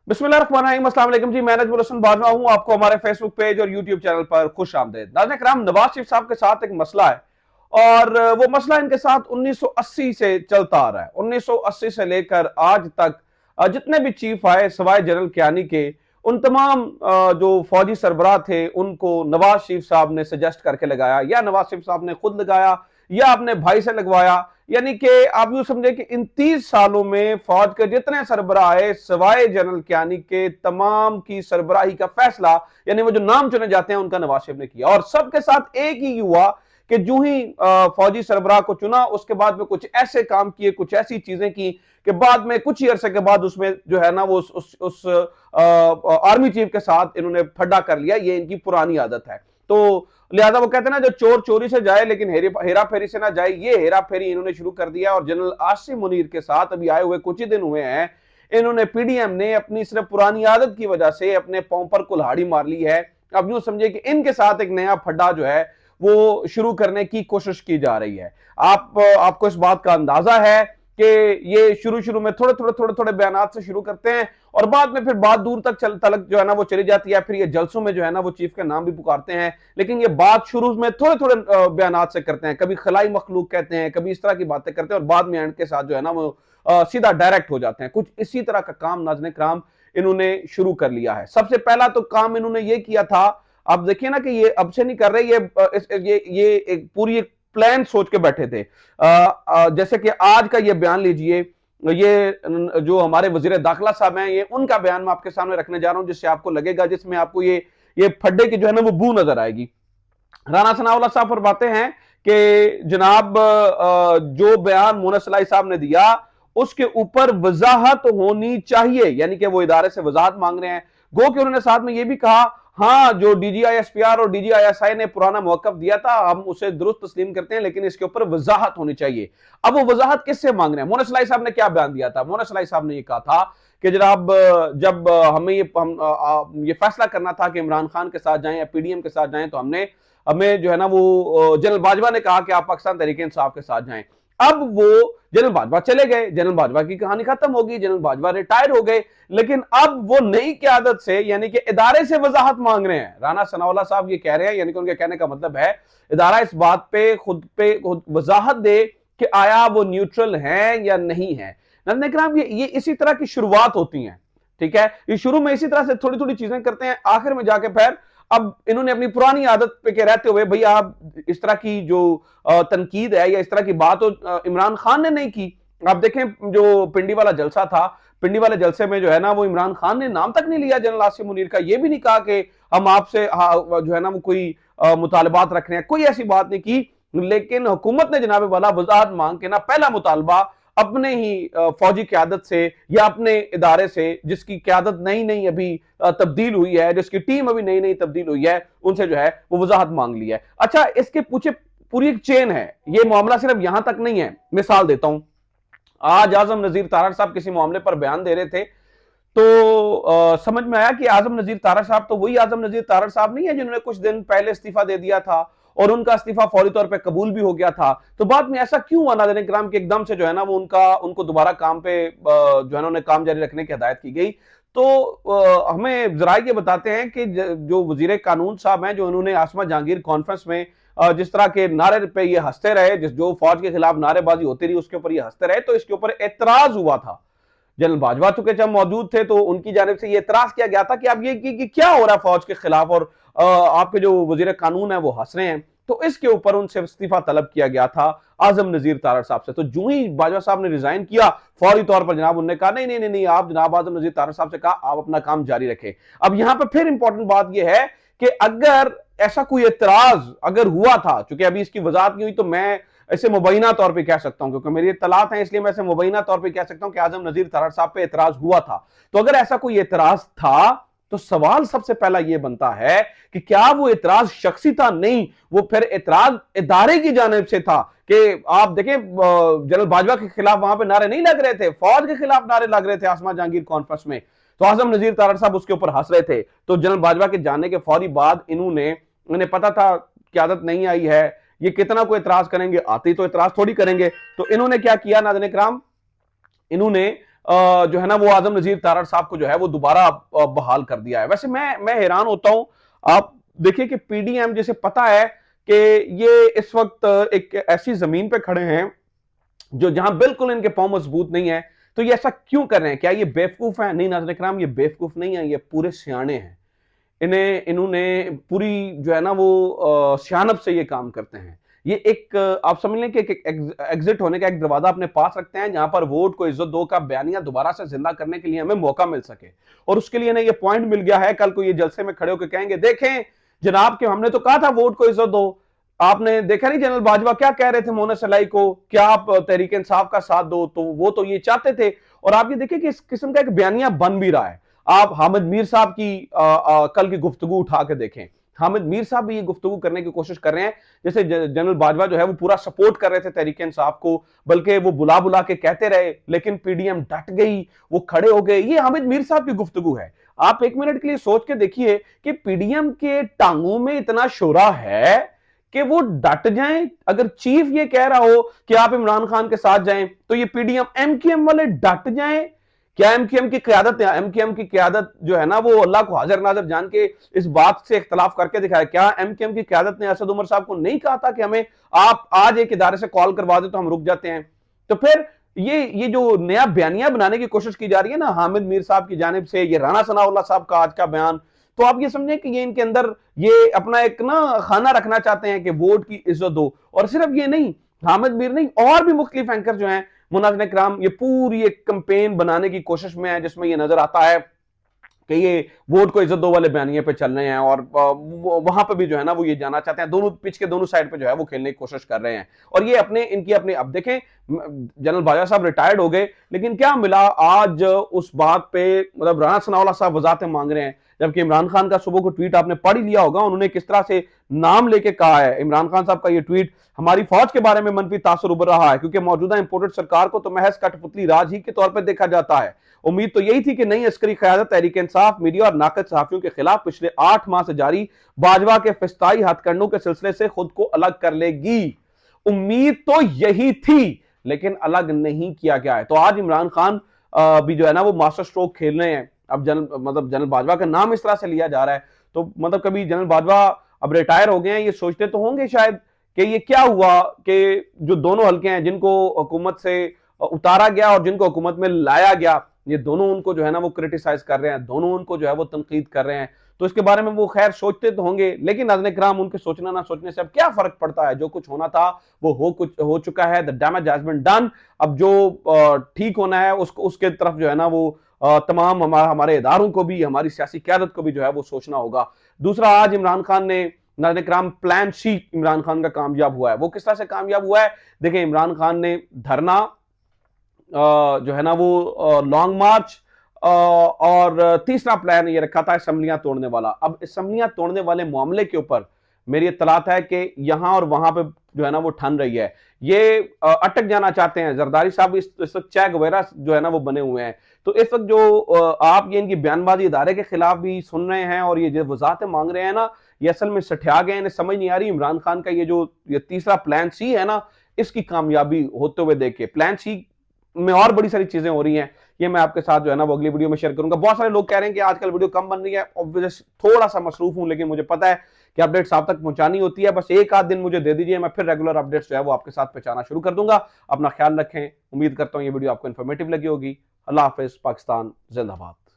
बिस्मिल्लाहिर्रहमानिर्रहीम। अस्सलाम वालेकुम जी, मैं नजमुल हसन बाजवा हूं। आपको हमारे फेसबुक पेज और यूट्यूब चैनल पर खुश आमदेद। नाज़रीन किराम, नवाज शरीफ साहब के साथ एक मसला है और वो मसला इनके साथ 1980 से चलता आ रहा है। 1980 से लेकर आज तक जितने भी चीफ आए सवाए जनरल कियानी के, उन तमाम जो फौजी सरबराह थे उनको नवाज शरीफ साहब ने सजेस्ट करके लगाया, या नवाज शरीफ साहब ने खुद लगाया या अपने भाई से लगवाया। यानी कि आप यूं समझे कि इन 30 सालों में फौज के जितने सरबराह आए सवाए जनरल कियानी के, तमाम की सरबराही का फैसला, यानी वो जो नाम चुने जाते हैं उनका नवाज शरीफ ने किया। और सबके साथ एक ही हुआ कि जो ही फौजी सरबराह को चुना उसके बाद में कुछ ऐसे काम किए, कुछ ऐसी चीजें की कि बाद में कुछ ही अरसे के बाद उसमें जो है ना वो उस आर्मी चीफ के साथ इन्होंने फड्डा कर लिया। ये इनकी पुरानी आदत है। तो लिहाजा वो कहते हैं ना, जो चोर चोरी से जाए लेकिन हेरा फेरी से ना जाए, ये हेरा फेरी इन्होंने शुरू कर दिया। और जनरल आसिम मुनीर के साथ अभी आए हुए कुछ ही दिन हुए हैं, इन्होंने पीडीएम ने अपनी सिर्फ पुरानी आदत की वजह से अपने पांव पर कुल्हाड़ी मार ली है। अब यूं समझे कि इनके साथ एक नया फड्डा जो है वो शुरू करने की कोशिश की जा रही है। आपको इस बात का अंदाजा है कि ये शुरू में थोड़े बयान से शुरू करते हैं और बाद में फिर बात दूर तक जो है ना वो चली जाती है। फिर ये जलसों में जो है ना वो चीफ का नाम भी पुकारते हैं, लेकिन ये बात शुरू में थोड़े बयान से करते हैं। कभी खलाई मखलूक कहते हैं, कभी इस तरह की बातें करते हैं और बाद में एंड के साथ जो है ना वो सीधा डायरेक्ट हो जाते हैं। कुछ इसी तरह का काम नाज़रीन किराम इन्होंने शुरू कर लिया है। सबसे पहला तो काम इन्होंने ये किया था, आप देखिए ना कि ये अब से नहीं कर रहे, ये एक पूरी एक प्लान सोच के बैठे थे। जैसे कि आज का ये बयान लीजिए, ये जो हमारे वजीर दाखिला साहब हैं, ये उनका बयान मैं आपके सामने रखने जा रहा हूं, जिससे आपको लगेगा, जिसमें आपको ये फड्डे की जो है ना वो बू नजर आएगी। राना सनाउल्लाह साहब फरमाते हैं कि जनाब जो बयान मोहन सलाई साहब ने दिया उसके ऊपर वजाहत होनी चाहिए, यानी कि वो इदारे से वजाहत मांग रहे हैं। गो कि उन्होंने साथ में ये भी कहा, हाँ जो डीजीआईएसपीआर और डीजीआईएसआई ने पुराना मौकफ दिया था हम उसे दुरुस्त तस्लीम करते हैं, लेकिन इसके ऊपर वजाहत होनी चाहिए। अब वो वजाहत किससे मांग रहे हैं? मोहन सलाई साहब ने क्या बयान दिया था? मोहन सलाई साहब ने ये कहा था कि जनाब जब हमें ये फैसला करना था कि इमरान खान के साथ जाएं या पीडीएम के साथ जाएं, तो हमें जो है ना वो जनरल बाजवा ने कहा कि आप पाकिस्तान तहरीक इंसाफ के साथ जाएं। अब वो जनरल बाजवा चले गए, जनरल बाजवा की कहानी खत्म होगी, जनरल बाजवा रिटायर हो गए, लेकिन अब वो नई क़यादत से यानी कि इदारे से वजाहत मांग रहे हैं। राना सनाउल्लाह साहब ये कह रहे हैं, यानी कि उनके कहने का मतलब है इदारा इस बात पे खुद वजाहत दे कि आया वो न्यूट्रल है या नहीं है। नाज़रीन किराम, ये इसी तरह की शुरुआत होती है, ठीक है। ये शुरू में इसी तरह से थोड़ी चीजें करते हैं, आखिर में जाके फिर अब इन्होंने अपनी पुरानी आदत पे के रहते हुए, भैया आप इस तरह की जो तनकीद है या इस तरह की बात तो इमरान खान ने नहीं की। आप देखें जो पिंडी वाला जलसा था, पिंडी वाले जलसे में जो है ना वो इमरान खान ने नाम तक नहीं लिया जनरल आसिम मुनीर का। ये भी नहीं कहा कि हम आपसे जो है ना वो कोई मुतालबात रख रहे हैं, कोई ऐसी बात नहीं की। लेकिन हुकूमत ने जनाब वाला वजाहत मांग के ना पहला मुतालबा अपने ही फौजी क्यादत से या अपने इदारे से, जिसकी क्यादत नई अभी तब्दील हुई है, जिसकी टीम अभी नई तब्दील हुई है, उनसे जो है वो वजाहत मांग ली है। अच्छा, इसके पीछे पूरी एक चेन है, ये मामला सिर्फ यहां तक नहीं है। मिसाल देता हूं, आज आजम नजीर तारड़ साहब किसी मामले पर बयान दे रहे थे, तो समझ में आया कि आजम नजीर तारड़ साहब तो वही आजम नजीर तारड़ साहब नहीं है जिन्होंने कुछ दिन पहले इस्तीफा दे दिया था और उनका इस्तीफा फौरी तौर पे कबूल भी हो गया था। तो बाद में ऐसा क्यों हुआ नाज़रीन किराम के एकदम से जो है ना वो उनको दोबारा काम पे जो है ना उन्हें काम जारी रखने की हिदायत की गई? तो हमें जरा ये बताते हैं कि जो वजीर कानून साहब हैं, जो उन्होंने आसमा जहांगीर कॉन्फ्रेंस में जिस तरह के नारे पे ये हंसते रहे, जो फौज के खिलाफ नारेबाजी होती रही उसके ऊपर ये हंसते रहे, तो इसके ऊपर एतराज हुआ था। जनरल बाजवा चुके जब मौजूद थे तो उनकी जानिब से ये एतराज किया गया था कि अब ये क्या हो रहा है फौज के खिलाफ, और आपके जो वजीर कानून है वो हंस रहे हैं। तो इसके ऊपर उनसे इस्तीफा तलब किया गया था आजम नजीर तारड़ साहब से। तो जो ही बाजवा साहब ने रिजाइन किया, फौरी तौर पर जनाब उन्होंने कहा नहीं, आप जनाब आजम नजीर तारड़ साहब से कहा आप अपना काम जारी रखें। अब यहां पर फिर इंपॉर्टेंट बात यह है कि अगर ऐसा कोई एतराज अगर हुआ था, चूंकि अभी इसकी वजाहत नहीं हुई, तो मैं इसे मुबैना तौर पे कह सकता हूं, क्योंकि मेरी इत्तलात है इसलिए मैं इसे मुबैना तौर पे कह सकता हूं कि आजम नजीर तारड़ साहब पे एतराज हुआ था। तो अगर ऐसा कोई एतराज था तो सवाल सबसे पहला यह बनता है कि क्या वो एतराज शख्सी था? नहीं, वो फिर एतराज इदारे की जानिब से था। कि आप देखें जनरल बाजवा के खिलाफ वहां पे नारे नहीं लग रहे थे, फौज के खिलाफ नारे लग रहे थे आसमा जहांगीर कॉन्फ्रेंस में, तो आजम नजीर तारड़ साहब उसके ऊपर हंस रहे थे। तो जनरल बाजवा के जाने के फौरी बाद इन्हें पता था क्यादत नहीं आई है, ये कितना कोई एतराज करेंगे, आते ही तो एतराज थोड़ी करेंगे। तो इन्होंने क्या किया नाज़रीन किराम, इन्होंने जो है ना वो आजम नजीर तारड़ साहब को जो है वो दोबारा बहाल कर दिया है। वैसे मैं हैरान होता हूं। आप देखिए कि पीडीएम जिसे पता है कि ये इस वक्त एक ऐसी जमीन पे खड़े हैं जो जहां बिल्कुल इनके पांव मजबूत नहीं है, तो ये ऐसा क्यों कर रहे हैं? क्या ये बेवकूफ है? नहीं नाज़रीन इकराम, ये बेवकूफ नहीं है, ये पूरे सियाने हैं। इन्होंने पूरी जो है ना वो सियानत से ये काम करते हैं। ये एक आप समझ लें कि एक एग्जिट होने का एक दरवाजा अपने पास रखते हैं जहां पर वोट को इज्जत दो का बयानिया दोबारा से जिंदा करने के लिए हमें मौका मिल सके। और उसके लिए ना ये पॉइंट मिल गया है। कल को ये जलसे में खड़े होकर कहेंगे देखें जनाब के हमने तो कहा था वोट को इज्जत दो। आपने देखा नहीं जनरल बाजवा क्या कह रहे थे मोहन सलाई को, क्या आप तहरीक इंसाफ का साथ दो, तो वो तो ये चाहते थे। और आप ये देखिए कि इस किस्म का एक बयानिया बन भी रहा है। आप हामिद मीर साहब की कल की गुफ्तगू उठा के देखें। हामिद मीर साहब भी ये गुफ्तगू करने की कोशिश कर रहे हैं जैसे जनरल बाजवा जो है वो पूरा सपोर्ट कर रहे थे तहरीक इंसाफ को, बल्कि वो बुला बुला के कहते रहे, लेकिन पीडीएम डट गई, वो खड़े हो गए। ये हामिद मीर साहब की गुफ्तगू है। आप एक मिनट के लिए सोच के देखिए कि पीडीएम के टांगों में इतना शोरा है कि वो डट जाएं। अगर चीफ ये कह रहा हो कि आप इमरान खान के साथ जाएं, तो ये पीडीएम एमकेएम वाले डट जाएं। क्या एमकेएम की क्यादत है? एमकेएम की क्यादत जो है ना वो अल्लाह को हाजिर नाजर जान के इस बात से इख्तलाफ करके दिखाया। क्या एमकेएम की क्यादत ने असद उमर साहब को नहीं कहा था कि हमें आप आज एक इदारे से कॉल करवा दे तो हम रुक जाते हैं? तो फिर ये जो नया बयानिया बनाने की कोशिश की जा रही है ना हामिद मीर साहब की जानिब से, ये राना सनाउल्लाह साहब का आज का बयान, तो आप ये समझें कि ये इनके अंदर ये अपना एक ना खाना रखना चाहते हैं कि वोट की इज्जत दो। और सिर्फ ये नहीं, हामिद मीर नहीं, और भी मुख्तलिफ एंकर जो हैं मुनाज़िन इकराम, ये पूरी एक कैंपेन बनाने की कोशिश में है जिसमें ये नजर आता है कि ये वोट को इज्जत दो वाले बयानिए पे चल रहे हैं। और वहां पे भी जो है ना वो ये जाना चाहते हैं, दोनों पिच के दोनों साइड पे जो है वो खेलने की कोशिश कर रहे हैं। और ये इनकी अपने अब देखें जनरल बाजवा साहब रिटायर्ड हो गए, लेकिन क्या मिला आज उस बात पे? मतलब राना सनाउल्लाह साहब वजाहतें मांग रहे हैं, जबकि इमरान खान का सुबह को ट्वीट आपने पढ़ ही लिया होगा। उन्होंने किस तरह से नाम लेके कहा है इमरान खान साहब का ये ट्वीट, हमारी फौज के बारे में मनफी तासुर उभर रहा है क्योंकि मौजूदा इंपोर्टेड सरकार को तो महज कठपुतली राज ही के तौर पर देखा जाता है। उम्मीद तो यही थी कि नई अस्करी क़यादत तहरीक इंसाफ, मीडिया और नाकद सहाफियों के खिलाफ पिछले 8 माह से जारी बाजवा के फिस्ताई हथकंडों के सिलसिले से खुद को अलग कर लेगी। उम्मीद तो यही थी, लेकिन अलग नहीं किया गया है। तो आज इमरान खान भी जो है ना वो मास्टर स्ट्रोक खेल रहे हैं। अब जनरल बाजवा का नाम इस तरह से लिया जा रहा है, तो मतलब कभी जनरल बाजवा अब रिटायर हो गए हैं, ये सोचते तो होंगे शायद कि ये क्या हुआ कि जो दोनों हल्के हैं जिनको हुकूमत से उतारा गया और जिनको हुकूमत में लाया गया, ये दोनों उनको जो है ना वो क्रिटिसाइज कर रहे हैं, दोनों उनको जो है वो तनकीद कर रहे हैं। तो इसके बारे में वो खैर सोचते तो होंगे, लेकिन नाज़रीन इकराम उनके सोचना ना सोचने से अब क्या फर्क पड़ता है? जो कुछ होना था वो हो चुका है। The damage has been done. अब जो ठीक होना है उसके तरफ जो है ना वो तमाम हमारे इदारों को भी, हमारी सियासी क़यादत को भी जो है वो सोचना होगा। दूसरा, आज इमरान खान ने नाज़रीन इकराम प्लान सी इमरान खान का कामयाब हुआ है। वो किस तरह से कामयाब हुआ है? देखिए, इमरान खान ने धरना जो है ना वो लॉन्ग मार्च और तीसरा प्लान ये रखा था असम्बलियां तोड़ने वाला। अब असम्बलियां तोड़ने वाले मामले के ऊपर मेरी इत्तलात है कि यहां और वहां पे जो है ना वो ठन रही है। ये अटक जाना चाहते हैं। जरदारी साहब इस वक्त चेक वगैरह जो है ना वो बने हुए हैं। तो इस वक्त जो आप ये इनकी बयानबाजी इदारे के खिलाफ भी सुन रहे हैं और ये जो वजाहतें मांग रहे हैं ना, ये असल में सठिया गए। इन्हें समझ नहीं आ रही इमरान खान का ये तीसरा प्लान सी है ना, इसकी कामयाबी होते हुए देख के। प्लान सी में और बड़ी सारी चीजें हो रही हैं, ये मैं आपके साथ जो है ना वो अगली वीडियो में शेयर करूंगा। बहुत सारे लोग कह रहे हैं कि आजकल वीडियो कम बन रही है। ऑब्वियस थोड़ा सा मसरूफ हूं, लेकिन मुझे पता है कि अपडेट्स आप तक पहुंचानी होती है। बस एक आध दिन मुझे दे दीजिए, मैं फिर रेगुलर अपडेट्स जो है वो आपके साथ पहुंचाना शुरू कर दूंगा। अपना ख्याल रखें। उम्मीद करता हूं ये वीडियो आपको इन्फॉर्मेटिव लगी होगी। अल्लाह हाफिज। पाकिस्तान जिंदाबाद।